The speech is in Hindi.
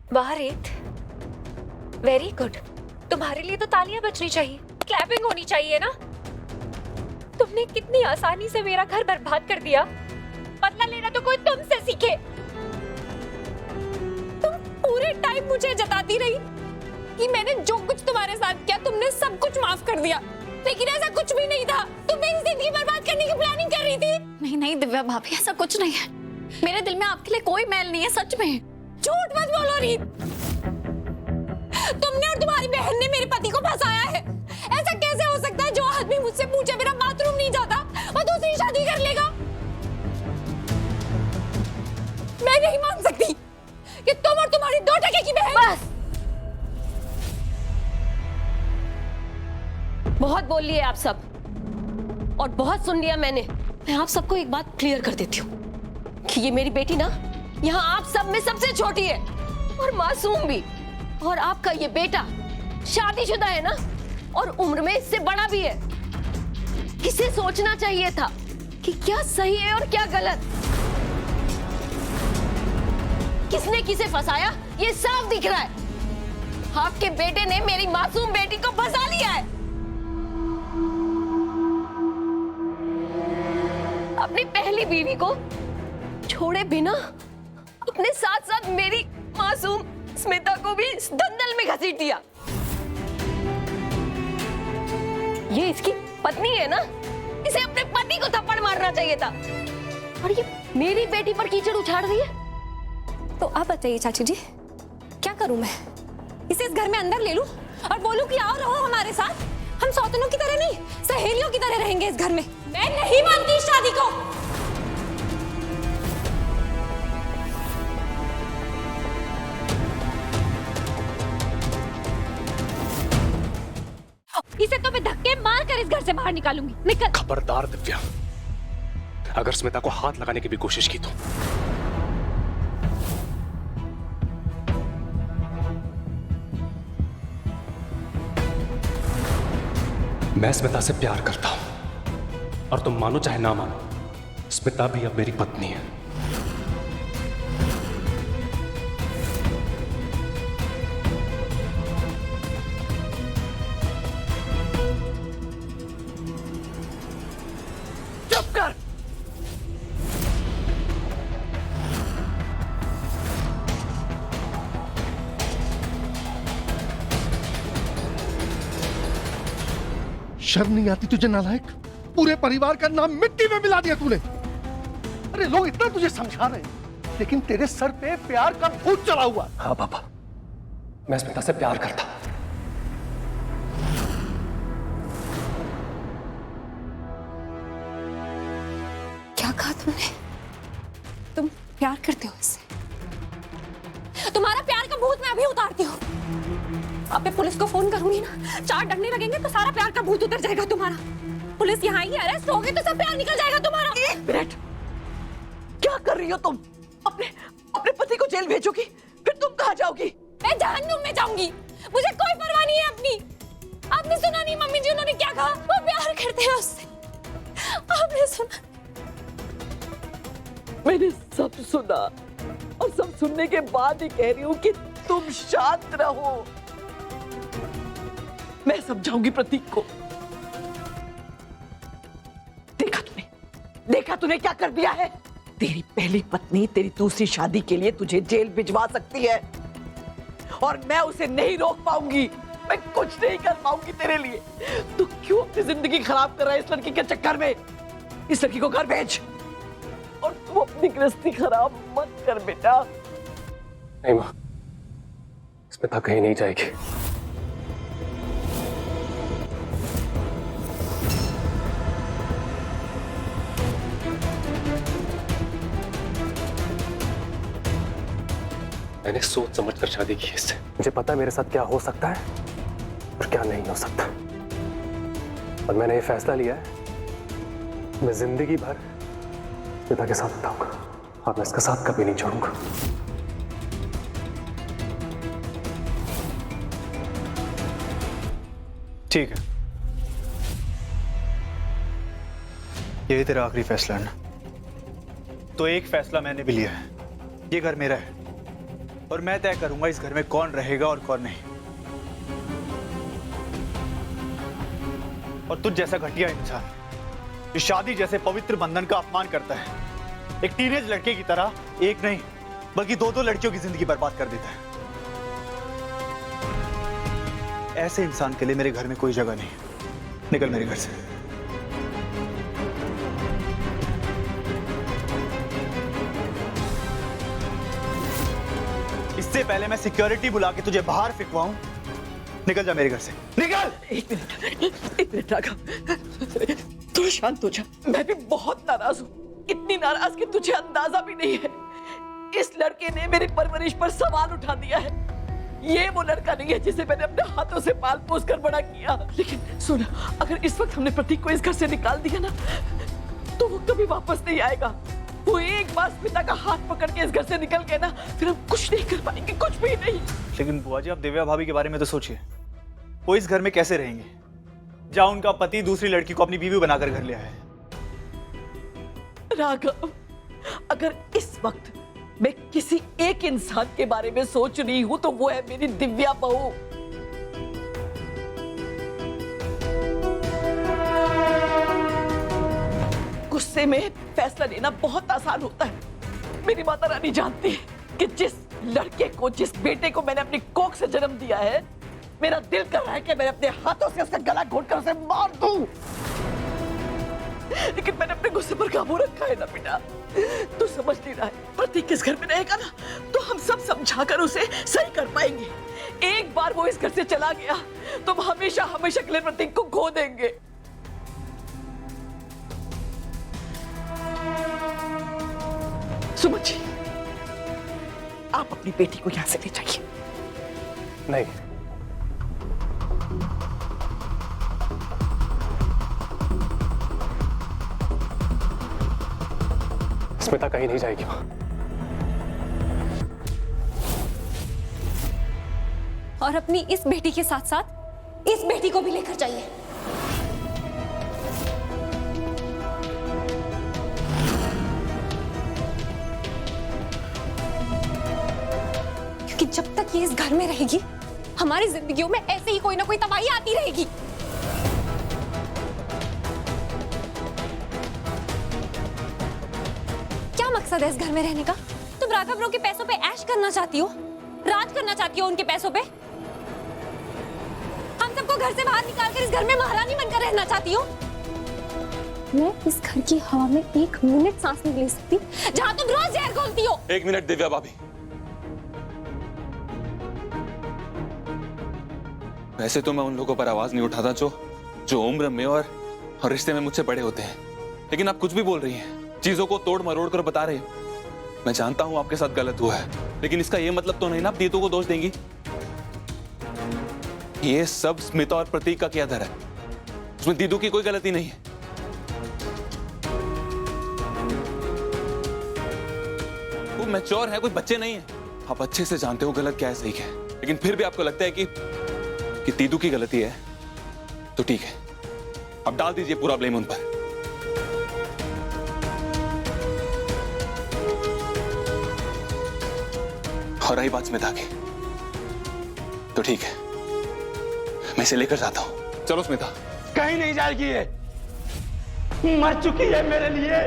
वाह रीत, वेरी गुड। तुम्हारे लिए तो तालियां बजनी चाहिए, क्लैपिंग होनी चाहिए ना। तुमने कितनी आसानी से मेरा घर बर्बाद कर दिया। बदला लेना तो कोई तुमसे सीखे। तुम पूरे टाइम मुझे जताती रही कि मैंने जो कुछ तुम्हारे साथ किया तुमने सब कुछ माफ कर दिया, लेकिन ऐसा कुछ भी नहीं था। तुम मेरी जिंदगी बर्बाद करने की प्लानिंग कर रही थी। नहीं नहीं दिव्या भाभी, ऐसा कुछ नहीं है। मेरे दिल में आपके लिए कोई मैल नहीं है, सच में। झूठ मत बोलो रीत। तुमने और तुम्हारी बहन ने मेरे पति को फंसाया है। ऐसा कैसे हो सकता है जो आदमी मुझसे पूछे बिना बाथरूम नहीं जाता वो दूसरी शादी कर लेगा? मैं नहीं मान सकती कि तुम और तुम्हारी 2 टके की बहन। बस, बहुत बोल लिए आप सब और बहुत सुन लिया मैंने। मैं आप सबको एक बात क्लियर कर देती हूँ कि ये मेरी बेटी ना यहाँ आप सब में सबसे छोटी है और मासूम भी। और आपका ये बेटा शादीशुदा है ना, और उम्र में इससे बड़ा भी है। इसे सोचना चाहिए था कि क्या सही है और क्या गलत। किसने किसे फंसाया ये साफ दिख रहा है। आपके बेटे ने मेरी मासूम बेटी को फंसा लिया है। अपनी पहली बीवी को छोड़े बिना अपने साथ साथ मेरी मासूम स्मिता को भी इस दलदल में घसीट दिया। ये इसकी पत्नी है ना, इसे अपने पति को थप्पड़ मारना चाहिए था, और ये मेरी बेटी पर कीचड़ उछाड़ रही है। तो आप बताइए चाची जी, क्या करूं मैं? इसे इस घर में अंदर ले लूं और बोलूं कि आओ रहो हमारे साथ? हम सौतनों की तरह नहीं, सहेलियों की तरह रहेंगे इस घर में। मैं नहीं मानती इस शादी को। इसे तो मैं धक्के मार कर इस घर से बाहर निकालूंगी। निकल। खबरदार दिव्या, अगर स्मिता को हाथ लगाने की भी कोशिश की तो। मैं स्मिता से प्यार करता हूं और तुम मानो चाहे ना मानो, स्मिता भी अब मेरी पत्नी है। चुप कर। शर्म नहीं आती तुझे नालायक? पूरे परिवार का नाम मिट्टी में मिला दिया तूने। अरे लोग इतना तुझे समझा रहे हैं, लेकिन तेरे सर पे प्यार का भूत चढ़ा हुआ। हाँ पापा, मैं स्मिता से प्यार करता हूं। क्या कहा तुमने? तुम प्यार करते हो इससे? तुम्हारा प्यार का भूत मैं अभी उतारती हूँ। अब मैं पुलिस को फोन करूंगी ना, 4 डंडे लगेंगे तो सारा प्यार का भूत उतर जाएगा तुम्हारा। पुलिस यहाँ ही अरेस्ट होगी तो सब प्यार निकल जाएगा तुम्हारा। 1 मिनट, क्या कर रही हो तुम? अपने पति को जेल भेजोगी, फिर तुम कहाँ जाओगी? मैं जहन्नुम में जाऊंगी। मुझे कोई परवाह नहीं है अपनी। आपने सुना नहीं मम्मी जी उन्होंने क्या कहा? वो प्यार करते हैं उससे। आपने सुना? मैंने सब सुना और सब सुनने के बाद ही कह रही हूँ कि तुम शांत रहो। मैं समझाऊंगी प्रतीक को। देखा तूने क्या कर दिया है? तेरी पहली पत्नी तेरी दूसरी शादी के लिए तुझे जेल भिजवा सकती है और मैं उसे नहीं रोक पाऊंगी। मैं कुछ नहीं कर पाऊंगी तेरे लिए। तू क्यों अपनी जिंदगी खराब कर रहा है इस लड़की के चक्कर में? इस लड़की को घर भेज और तू अपनी गृहस्थी खराब मत कर बेटा। नहीं मां, स्मिता कहीं नहीं जाएगी। मैंने सोच समझ कर शादी की इससे। मुझे पता है मेरे साथ क्या हो सकता है और क्या नहीं हो सकता, और मैंने ये फैसला लिया है मैं जिंदगी भर पिता के साथ बिताऊंगा और मैं इसका साथ कभी नहीं छोड़ूंगा। ठीक है, यही तेरा आखिरी फैसला है ना? तो एक फैसला मैंने भी लिया है, ये घर मेरा है और मैं तय करूंगा इस घर में कौन रहेगा और कौन नहीं। और तुझ जैसा घटिया इंसान जो शादी जैसे पवित्र बंधन का अपमान करता है, एक टीनेज लड़के की तरह एक नहीं बल्कि दो लड़कियों की जिंदगी बर्बाद कर देता है। ऐसे इंसान के लिए मेरे घर में कोई जगह नहीं। निकल मेरे घर से। इससे पहले मैं सिक्योरिटी बुला के तुझे बाहर फेंकवाऊं, निकल जा मेरे घर से, निकल। एक मिनट राघव, थोड़ा शांत हो जा। मैं भी बहुत नाराज हूँ, इतनी नाराज कि तुझे अंदाजा भी नहीं है। इस लड़के ने मेरी परवरिश पर सवाल उठा दिया है। ये वो लड़का नहीं है जिसे मैंने अपने हाथों से पाल पोस कर बड़ा किया। लेकिन सुन, अगर इस वक्त हमने प्रतीक को इस घर से निकाल दिया ना, तो वो कभी वापस नहीं आएगा। वो एक बार स्मिता का हाथ पकड़ के इस घर से निकल गए ना, फिर हम कुछ नहीं कर पाएंगे, कुछ भी नहीं। लेकिन बुआ जी, आप दिव्या भाभी के बारे में तो सोचिए। वो इस घर में कैसे रहेंगे जहां उनका पति दूसरी लड़की को अपनी बीवी बनाकर घर ले आया है? राघव, अगर इस वक्त मैं किसी एक इंसान के बारे में सोच रही हूं तो वो है मेरी दिव्या बहू। गुस्से में फैसला लेना बहुत आसान होता है। मेरी माता रानी जानती है कि जिस लड़के को, जिस बेटे को मैंने अपनी कोख से जन्म दिया है, मेरा दिल कर रहा है कि मैं अपने हाथों से उसका गला घोटकर उसे मार दूं। लेकिन मैंने अपने गुस्से पर काबू रखा है ना बेटा। तू समझ नहीं रहा है, प्रतीक इस घर में रहेगा ना, तो हम सब समझाकर उसे सही कर पाएंगे। एक बार वो इस घर से चला गया तो हम हमेशा हमेशा के लिए प्रतीक को खो देंगे। सुमन जी, आप अपनी बेटी को यहां से ले जाइए। नहीं, स्मिता कहीं नहीं जाएगी वहां। और अपनी इस बेटी के साथ साथ इस बेटी को भी लेकर जाइए। क्योंकि जब तक ये इस घर में रहेगी, हमारी जिंदगियों में ऐसे ही कोई ना कोई तबाही आती रहेगी। मकसद है इस घर में रहने का? तुम राघव ब्रो के पैसों पे ऐश करना चाहती हो, राज करना चाहती हो उनके पैसों पे? हम सबको घर से बाहर निकालकर इस घर में महारानी बनकर रहना चाहती हो? मैं इस घर की हवा में एक मिनट सांस नहीं ले सकती जहां तुम रोज जहर घोलती हो। एक मिनट दिव्या भाभी, वैसे तो मैं उन लोगों पर आवाज नहीं उठाता जो उम्र में और रिश्ते में मुझसे बड़े होते हैं, लेकिन आप कुछ भी बोल रही हैं, चीजों को तोड़ मरोड़ कर बता रहे हो। मैं जानता हूं आपके साथ गलत हुआ है, लेकिन इसका यह मतलब तो नहीं ना आप दीदू को दोष देंगी। ये सब स्मिता और प्रतीक का किया धर है, उसमें दीदू की कोई गलती नहीं है। वो मैच्योर है, कोई बच्चे नहीं है। आप अच्छे से जानते हो गलत क्या है सही क्या है, लेकिन फिर भी आपको लगता है कि दीदू की गलती है, तो ठीक है, अब डाल दीजिए पूरा ब्लेम उन पर। और रही बात स्मिता की, तो ठीक है, मैं इसे लेकर जाता हूं। चलो स्मिता। कहीं नहीं जाएगी, ये मर चुकी है मेरे लिए।